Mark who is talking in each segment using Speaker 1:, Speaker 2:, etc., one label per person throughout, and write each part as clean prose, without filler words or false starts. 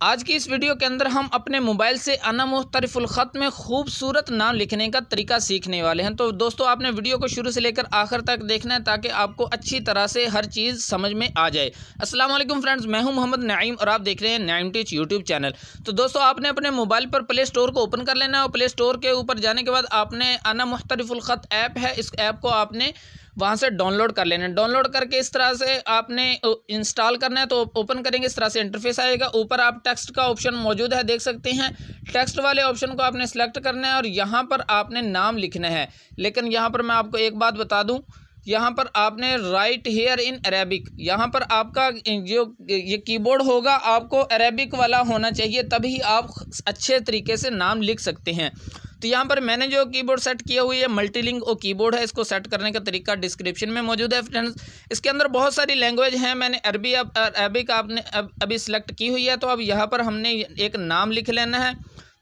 Speaker 1: आज की इस वीडियो के अंदर हम अपने मोबाइल से अना मुख्तलिफुल ख़त में खूबसूरत नाम लिखने का तरीका सीखने वाले हैं। तो दोस्तों आपने वीडियो को शुरू से लेकर आखिर तक देखना है ताकि आपको अच्छी तरह से हर चीज़ समझ में आ जाए। अस्सलाम वालेकुम फ्रेंड्स, मैं हूं मोहम्मद नईम और आप देख रहे हैं नईम टीच यूट्यूब चैनल। तो दोस्तों आपने अपने मोबाइल पर प्ले स्टोर को ओपन कर लेना है और प्ले स्टोर के ऊपर जाने के बाद आपने अना मुख्तलिफुल ख़त ऐप है, इस ऐप को आपने वहाँ से डाउनलोड कर लेना है। डाउनलोड करके इस तरह से आपने इंस्टॉल करना है। तो ओपन करेंगे, इस तरह से इंटरफेस आएगा। ऊपर आप टेक्स्ट का ऑप्शन मौजूद है, देख सकते हैं। टेक्स्ट वाले ऑप्शन को आपने सेलेक्ट करना है और यहाँ पर आपने नाम लिखना है। लेकिन यहाँ पर मैं आपको एक बात बता दूँ, यहाँ पर आपने राइट हेयर इन अरेबिक, यहाँ पर आपका जो ये कीबोर्ड होगा आपको अरेबिक वाला होना चाहिए, तभी आप अच्छे तरीके से नाम लिख सकते हैं। तो यहाँ पर मैंने जो कीबोर्ड सेट किया हुआ है मल्टीलिंक वो कीबोर्ड है। इसको सेट करने का तरीका डिस्क्रिप्शन में मौजूद है फ्रेंड्स। इसके अंदर बहुत सारी लैंग्वेज हैं। मैंने अरबिक आपने अभी सिलेक्ट की हुई है। तो अब यहाँ पर हमने एक नाम लिख लेना है।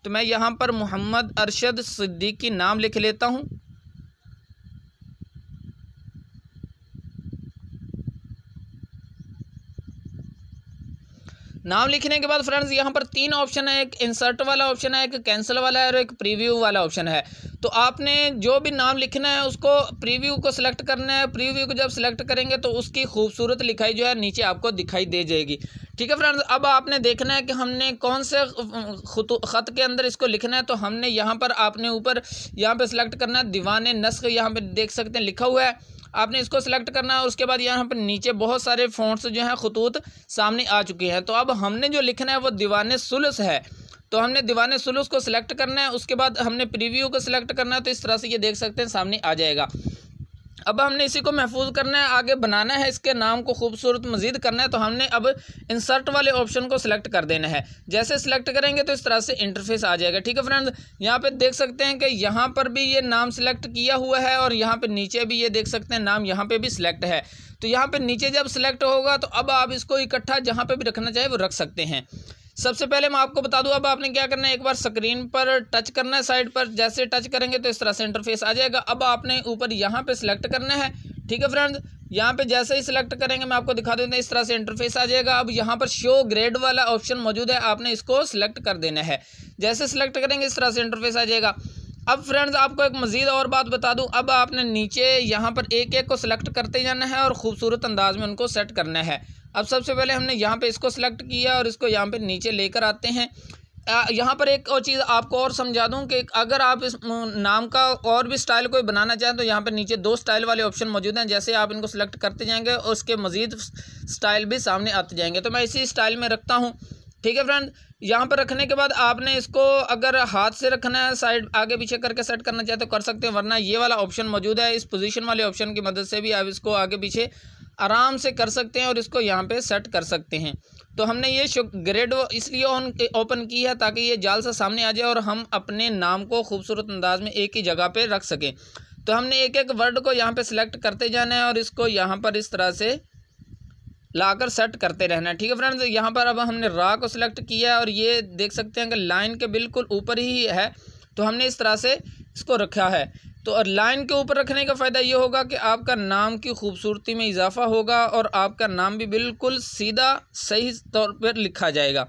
Speaker 1: तो मैं यहाँ पर मोहम्मद अरशद सिद्दीकी नाम लिख लेता हूँ। नाम लिखने के बाद फ्रेंड्स यहाँ पर तीन ऑप्शन है, एक इंसर्ट वाला ऑप्शन है, एक कैंसिल वाला है और एक प्रीव्यू वाला ऑप्शन है। तो आपने जो भी नाम लिखना है उसको प्रीव्यू को सिलेक्ट करना है। प्रीव्यू को जब सिलेक्ट करेंगे तो उसकी खूबसूरत लिखाई जो है नीचे आपको दिखाई दे जाएगी। ठीक है फ्रेंड्स, अब आपने देखना है कि हमने कौन से ख़त के अंदर इसको लिखना है। तो हमने यहाँ पर आपने ऊपर यहाँ पर सिलेक्ट करना है दीवाने नस्ख, यहाँ पर देख सकते हैं लिखा हुआ है, आपने इसको सिलेक्ट करना है। उसके बाद यहाँ पर नीचे बहुत सारे फ़ॉन्ट्स जो हैं खतूत सामने आ चुके हैं। तो अब हमने जो लिखना है वो दीवाने सुलस है। तो हमने दीवाने सुलस को सिलेक्ट करना है। उसके बाद हमने प्रीव्यू को सिलेक्ट करना है। तो इस तरह से ये देख सकते हैं सामने आ जाएगा। अब हमने इसी को महफूज करना है, आगे बनाना है, इसके नाम को खूबसूरत मज़ीद करना है। तो हमने अब इंसर्ट वाले ऑप्शन को सिलेक्ट कर देना है। जैसे सिलेक्ट करेंगे तो इस तरह से इंटरफेस आ जाएगा। ठीक है फ्रेंड्स, यहाँ पे देख सकते हैं कि यहाँ पर भी ये नाम सिलेक्ट किया हुआ है और यहाँ पे नीचे भी ये देख सकते हैं नाम यहाँ पे भी सिलेक्ट है। तो यहाँ पे नीचे जब सिलेक्ट होगा तो अब आप इसको इकट्ठा जहाँ पे भी रखना चाहे वो रख सकते हैं। सबसे पहले मैं आपको बता दूं, अब आपने क्या करना है, एक बार स्क्रीन पर टच करना है साइड पर। जैसे टच करेंगे तो इस तरह से इंटरफेस आ जाएगा। अब आपने ऊपर यहाँ पे सिलेक्ट करना है। ठीक है फ्रेंड्स, यहाँ पे जैसे ही सिलेक्ट करेंगे मैं आपको दिखा देता हूँ, इस तरह से इंटरफेस आ जाएगा। अब यहाँ पर शो ग्रेड वाला ऑप्शन मौजूद है, आपने इसको सिलेक्ट कर देना है। जैसे सिलेक्ट करेंगे इस तरह से इंटरफेस आ जाएगा। अब फ्रेंड्स आपको एक मज़ीद और बात बता दूं, अब आपने नीचे यहाँ पर एक एक को सिलेक्ट करते जाना है और ख़ूबसूरत अंदाज में उनको सेट करना है। अब सबसे पहले हमने यहाँ पे इसको सिलेक्ट किया और इसको यहाँ पे नीचे लेकर आते हैं। यहाँ पर एक और चीज़ आपको और समझा दूं कि अगर आप इस नाम का और भी स्टाइल कोई बनाना चाहें तो यहाँ पर नीचे दो स्टाइल वाले ऑप्शन मौजूद हैं। जैसे आप इनको सिलेक्ट करते जाएंगे और उसके मज़ीद स्टाइल भी सामने आते जाएंगे। तो मैं इसी स्टाइल में रखता हूँ। ठीक है फ्रेंड, यहाँ पर रखने के बाद आपने इसको अगर हाथ से रखना है, साइड आगे पीछे करके सेट करना चाहे तो कर सकते हैं, वरना ये वाला ऑप्शन मौजूद है। इस पोजीशन वाले ऑप्शन की मदद से भी आप इसको आगे पीछे आराम से कर सकते हैं और इसको यहाँ पे सेट कर सकते हैं। तो हमने ये ग्रेड इसलिए ओपन की है ताकि ये जाल सा सामने आ जाए और हम अपने नाम को खूबसूरत अंदाज में एक ही जगह पे रख सकें। तो हमने एक एक वर्ड को यहाँ पे सिलेक्ट करते जाना है और इसको यहाँ पर इस तरह से लाकर सेट करते रहना है। ठीक है फ्रेंड्स, यहाँ पर अब हमने रा को सिलेक्ट किया है और ये देख सकते हैं कि लाइन के बिल्कुल ऊपर ही है। तो हमने इस तरह से इसको रखा है। तो और लाइन के ऊपर रखने का फ़ायदा ये होगा कि आपका नाम की खूबसूरती में इजाफा होगा और आपका नाम भी बिल्कुल सीधा सही तौर पर लिखा जाएगा।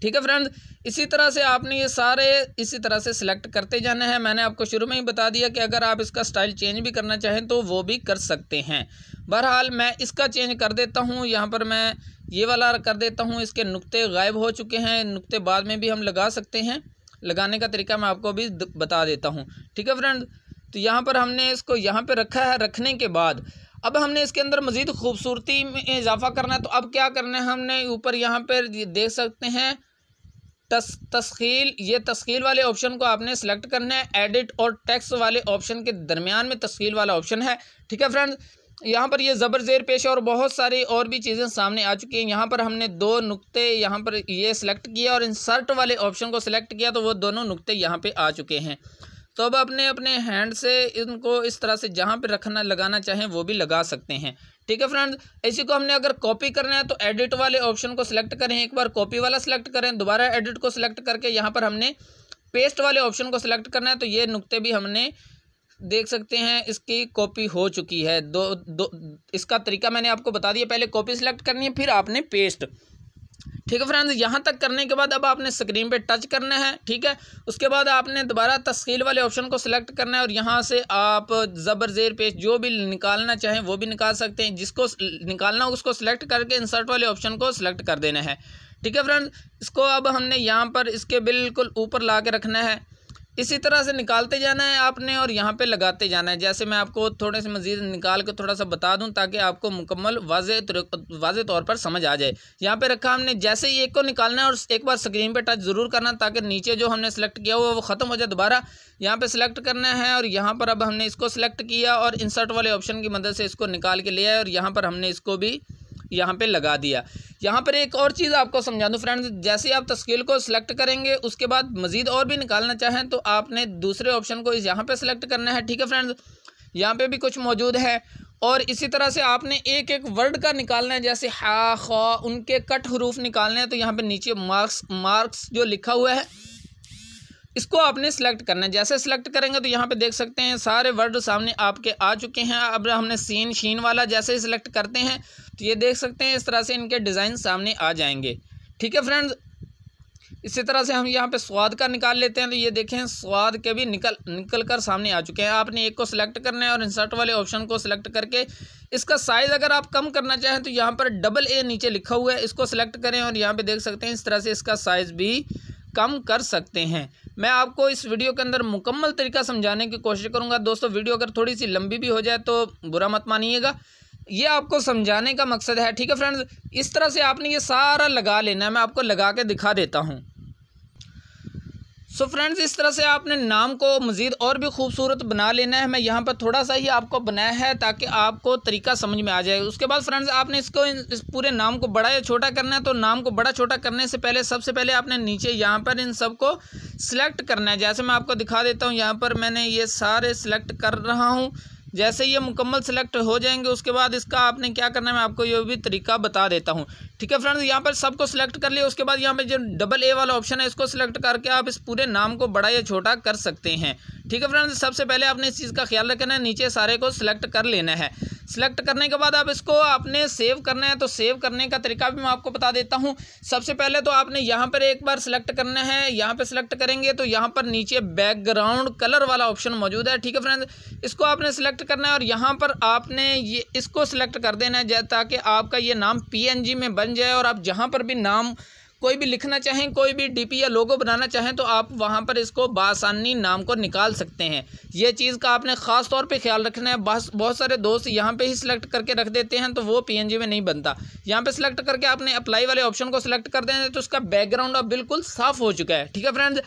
Speaker 1: ठीक है फ्रेंड्स, इसी तरह से आपने ये सारे इसी तरह से सिलेक्ट करते जाना है। मैंने आपको शुरू में ही बता दिया कि अगर आप इसका स्टाइल चेंज भी करना चाहें तो वो भी कर सकते हैं। बहरहाल मैं इसका चेंज कर देता हूँ, यहाँ पर मैं ये वाला कर देता हूँ। इसके नुक्ते गायब हो चुके हैं, नुक्ते बाद में भी हम लगा सकते हैं, लगाने का तरीका मैं आपको भी बता देता हूँ। ठीक है फ्रेंड्स, तो यहाँ पर हमने इसको यहाँ पर रखा है। रखने के बाद अब हमने इसके अंदर मज़ीद खूबसूरती में इजाफा करना है। तो अब क्या करना है, हमने ऊपर यहाँ पर देख सकते हैं तस्खील, ये तस्खील वाले ऑप्शन को आपने सेलेक्ट करना है। एडिट और टेक्स्ट वाले ऑप्शन के दरमियान में तस्खील वाला ऑप्शन है। ठीक है फ्रेंड्स, यहाँ पर ये ज़बर ज़ेर पेश और बहुत सारी और भी चीज़ें सामने आ चुकी हैं। यहाँ पर हमने दो नुक्ते यहाँ पर ये सिलेक्ट किया और इंसर्ट वाले ऑप्शन को सिलेक्ट किया तो वो दोनों नुक्ते यहाँ पे आ चुके हैं। तो अब अपने हैंड से इनको इस तरह से जहाँ पे रखना लगाना चाहें वो भी लगा सकते हैं। ठीक है फ्रेंड्स, इसी को हमने अगर कॉपी करना है तो एडिट वाले ऑप्शन को सिलेक्ट करें, एक बार कॉपी वाला सिलेक्ट करें, दोबारा एडिट को सिलेक्ट करके यहाँ पर हमने पेस्ट वाले ऑप्शन को सिलेक्ट करना है। तो ये नुक्ते भी हमने देख सकते हैं इसकी कॉपी हो चुकी है। इसका तरीका मैंने आपको बता दिया, पहले कॉपी सिलेक्ट करनी है फिर आपने पेस्ट। ठीक है फ्रेंड्स, यहाँ तक करने के बाद अब आपने स्क्रीन पे टच करना है। ठीक है, उसके बाद आपने दोबारा तस्कील वाले ऑप्शन को सिलेक्ट करना है और यहाँ से आप ज़बर ज़ेर पेश जो भी निकालना चाहें वो भी निकाल सकते हैं। जिसको निकालना हो उसको सिलेक्ट करके इंसर्ट वाले ऑप्शन को सिलेक्ट कर देना है। ठीक है फ्रेंड्स, इसको अब हमने यहाँ पर इसके बिल्कुल ऊपर ला के रखना है। इसी तरह से निकालते जाना है आपने और यहाँ पे लगाते जाना है। जैसे मैं आपको थोड़े से मज़ीद निकाल के थोड़ा सा बता दूं ताकि आपको मुकम्मल वाज़े तौर पर समझ आ जाए। यहाँ पे रखा हमने, जैसे ही एक को निकालना है और एक बार स्क्रीन पे टच ज़रूर करना ताकि नीचे जो हमने सेलेक्ट किया हुआ वो ख़त्म हो जाए। दोबारा यहाँ पे सिलेक्ट करना है और यहाँ पर अब हमने इसको सिलेक्ट किया और इंसर्ट वाले ऑप्शन की मदद से इसको निकाल के लिया है और यहाँ पर हमने इसको भी यहाँ पे लगा दिया। यहाँ पर एक और चीज़ आपको समझा दूँ फ्रेंड्स, जैसे आप तस्कील को सिलेक्ट करेंगे उसके बाद मज़ीद और भी निकालना चाहें तो आपने दूसरे ऑप्शन को यहाँ पे सिलेक्ट करना है। ठीक है फ्रेंड्स, यहाँ पे भी कुछ मौजूद है और इसी तरह से आपने एक एक वर्ड का निकालना है। जैसे हा खा उनके कट हरूफ निकालने हैं तो यहाँ पर नीचे मार्क्स जो लिखा हुआ है इसको आपने सेलेक्ट करना है। जैसे सेलेक्ट करेंगे तो यहाँ पे देख सकते हैं सारे वर्ड सामने आपके आ चुके हैं। अब हमने सीन शीन वाला जैसे ही सिलेक्ट करते हैं तो ये देख सकते हैं इस तरह से इनके डिज़ाइन सामने आ जाएंगे। ठीक है फ्रेंड्स, इसी तरह से हम यहाँ पे स्वाद का निकाल लेते हैं तो ये देखें स्वाद के भी निकल कर सामने आ चुके हैं। आपने एक को सिलेक्ट करना है और इंसर्ट वाले ऑप्शन को सिलेक्ट करके इसका साइज़ अगर आप कम करना चाहें तो यहाँ पर AA नीचे लिखा हुआ है, इसको सिलेक्ट करें और यहाँ पे देख सकते हैं इस तरह से इसका साइज़ भी कम कर सकते हैं। मैं आपको इस वीडियो के अंदर मुकम्मल तरीका समझाने की कोशिश करूंगा। दोस्तों वीडियो अगर थोड़ी सी लंबी भी हो जाए तो बुरा मत मानिएगा, ये आपको समझाने का मकसद है। ठीक है फ्रेंड्स, इस तरह से आपने ये सारा लगा लेना है। मैं आपको लगा के दिखा देता हूँ। सो फ्रेंड्स, इस तरह से आपने नाम को मज़ीद और भी खूबसूरत बना लेना है। मैं यहाँ पर थोड़ा सा ही आपको बनाया है ताकि आपको तरीका समझ में आ जाए। उसके बाद फ्रेंड्स आपने इसको इस पूरे नाम को बड़ा या छोटा करना है। तो नाम को बड़ा छोटा करने से पहले सबसे पहले आपने नीचे यहाँ पर इन सब को सिलेक्ट करना है। जैसे मैं आपको दिखा देता हूँ, यहाँ पर मैंने ये सारे सिलेक्ट कर रहा हूँ। जैसे ये मुकम्मल सेलेक्ट हो जाएंगे उसके बाद इसका आपने क्या करना है मैं आपको ये भी तरीका बता देता हूँ। ठीक है फ्रेंड्स, यहाँ पर सबको सिलेक्ट कर लिया। उसके बाद यहाँ पे जो AA वाला ऑप्शन है इसको सिलेक्ट करके आप इस पूरे नाम को बड़ा या छोटा कर सकते हैं। ठीक है फ्रेंड्स, सबसे पहले आपने इस चीज़ का ख्याल रखना है, नीचे सारे को सिलेक्ट कर लेना है। सिलेक्ट करने के बाद आप इसको आपने सेव करना है। तो सेव करने का तरीका भी मैं आपको बता देता हूँ। सबसे पहले तो आपने यहाँ पर एक बार सिलेक्ट करना है। यहाँ पर सिलेक्ट करेंगे तो यहाँ पर नीचे बैकग्राउंड कलर वाला ऑप्शन मौजूद है। ठीक है फ्रेंड्स, इसको आपने सिलेक्ट करना है और यहाँ पर आपने ये इसको सिलेक्ट कर देना है ताकि आपका ये नाम PNG में बन जाए और आप जहाँ पर भी नाम कोई भी लिखना चाहें, कोई भी DP या लोगो बनाना चाहें तो आप वहाँ पर इसको बासानी नाम को निकाल सकते हैं। ये चीज़ का आपने ख़ास तौर पे ख्याल रखना है। बहुत सारे दोस्त यहाँ पे ही सिलेक्ट करके रख देते हैं तो वो PNG में नहीं बनता। यहाँ पे सिलेक्ट करके आपने अप्लाई वाले ऑप्शन को सिलेक्ट कर देना तो उसका बैकग्राउंड अब बिल्कुल साफ़ हो चुका है। ठीक है फ्रेंड्स,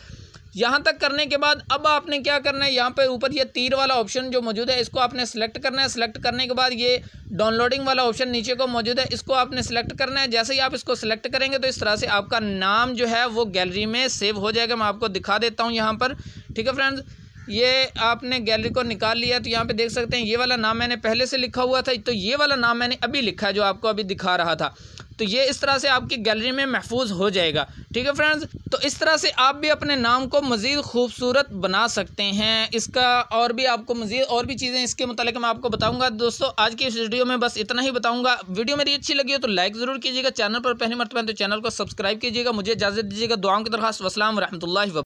Speaker 1: यहाँ तक करने के बाद अब आपने क्या करना है, यहाँ पे ऊपर ये तीर वाला ऑप्शन जो मौजूद है इसको आपने सेलेक्ट करना है। सेलेक्ट करने के बाद ये डाउनलोडिंग वाला ऑप्शन नीचे को मौजूद है, इसको आपने सेलेक्ट करना है। जैसे ही आप इसको सेलेक्ट करेंगे तो इस तरह से आपका नाम जो है वो गैलरी में सेव हो जाएगा। मैं आपको दिखा देता हूँ यहाँ पर। ठीक है फ्रेंड्स, ये आपने गैलरी को निकाल लिया तो यहाँ पे देख सकते हैं ये वाला नाम मैंने पहले से लिखा हुआ था, तो ये वाला नाम मैंने अभी लिखा है जो आपको अभी दिखा रहा था। तो ये इस तरह से आपकी गैलरी में महफूज हो जाएगा। ठीक है फ्रेंड्स, तो इस तरह से आप भी अपने नाम को मज़ीद खूबसूरत बना सकते हैं। इसका और भी आपको मज़ीद और भी चीज़ें इसके मुतालिक मैं आपको बताऊंगा। दोस्तों आज की इस वीडियो में बस इतना ही बताऊंगा। वीडियो मेरी अच्छी लगी हो तो लाइक ज़रूर कीजिएगा, चैनल पर पहली मरतबा तो चैनल को सब्सक्राइब कीजिएगा। मुझे इजाज़त दीजिएगा, दुआओं की दरख्वास्त। वस्सलाम रहमतुल्लाहि व